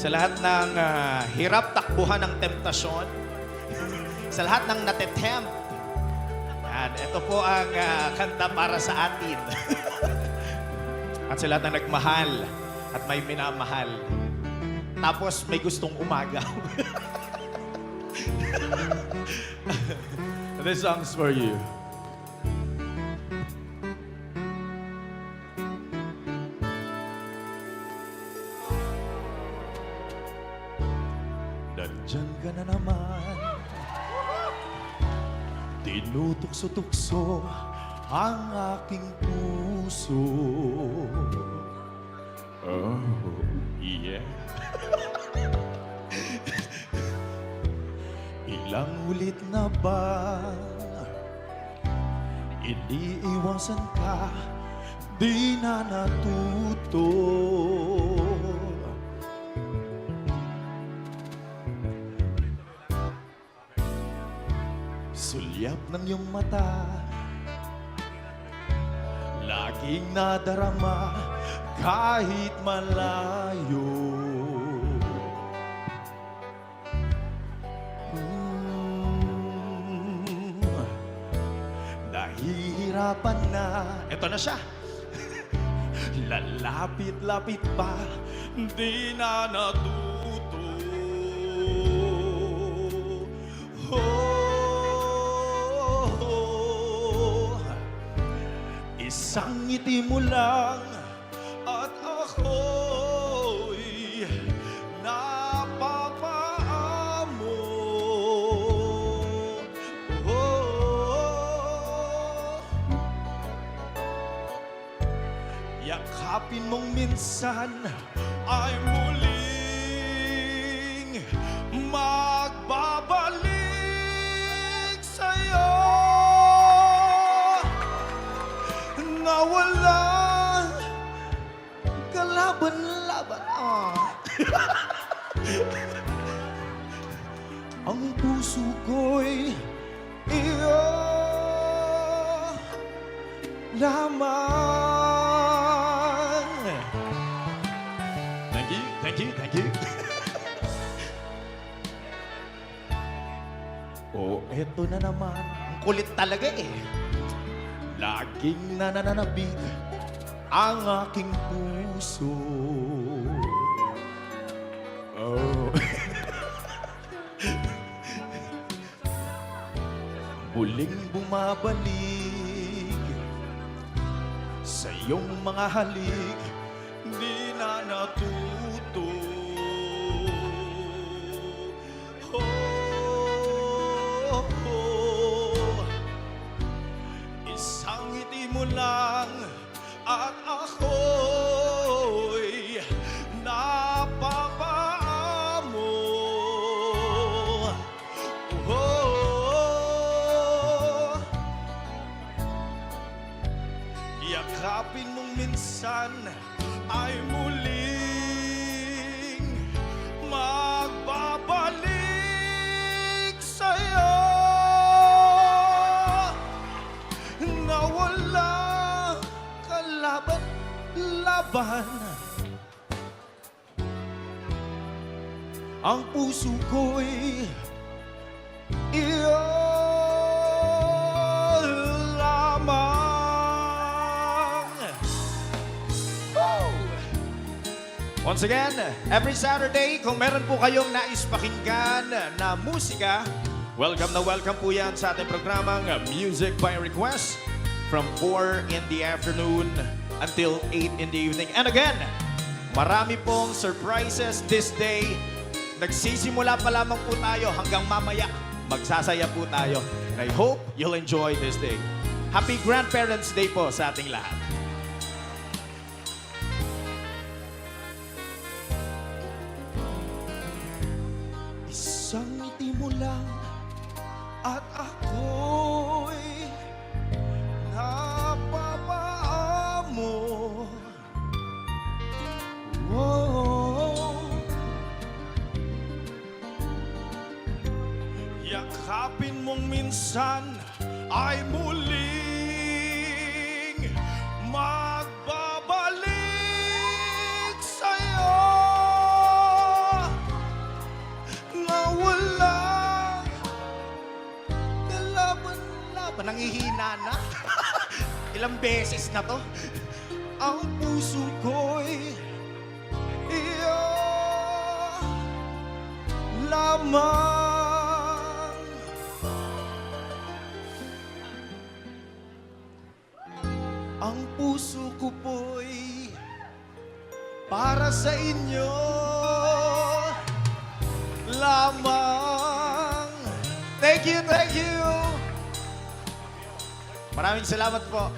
Sa lahat ng hirap takbuhan ng temptasyon, sa lahat ng natetempt, yan, ito po ang kanta para sa atin. At sa lahat ng nagmahal at may minamahal. Tapos may gustong umagaw. This song's for you. Nandyan ka na naman, tinutokso-tukso ang aking puso. Oh, yeah. Ilang ulit na ba iniiwasan ka, di na natuto. Sulyap ng iyong mata, laging nadarama kahit malayo. Nahihirapan na, eto na siya. Lalapit-lapit pa, di na natuto. Isang ngiti mo lang at ako'y napapaamo. Yakapin mong minsan ay muling magbabalik sa'yo. Na walang kalaban-laban. Ang puso ko'y iyo lamang. Thank you, thank you, thank you. Oh, eto na naman. Ang kulit talaga eh. Laging nananabig ang aking puso. Oh. Muling bumabalik sa iyong mga halik, di na natuto. Isang ngiti mo lang at ako'y napapaamo. Yakapin mong minsan ay muling magbabalik sa'yo. Na walang kalaban-laban. Ang puso ko'y iyo lamang. Woo! Once again, every Saturday, kung meron po kayong nais pakinggan na musika, welcome na welcome po yan sa ating programang Music by Request from 4 in the afternoon until 8 in the evening. And again, marami pong surprises this day. Nagsisimula pa lamang po tayo hanggang mamaya. Magsasaya po tayo. And I hope you'll enjoy this day. Happy Grandparents' Day po sa ating lahat. Isang ngiti mo lang at ako'y napapaamo. Yakapin mong minsan ay muling magbabalik sa'yo. Nangihina na. Ilang beses na to. Ang puso ko'y iyo lamang. Ang puso ko po'y para sa inyo lamang. Thank you, thank you. Maraming salamat po.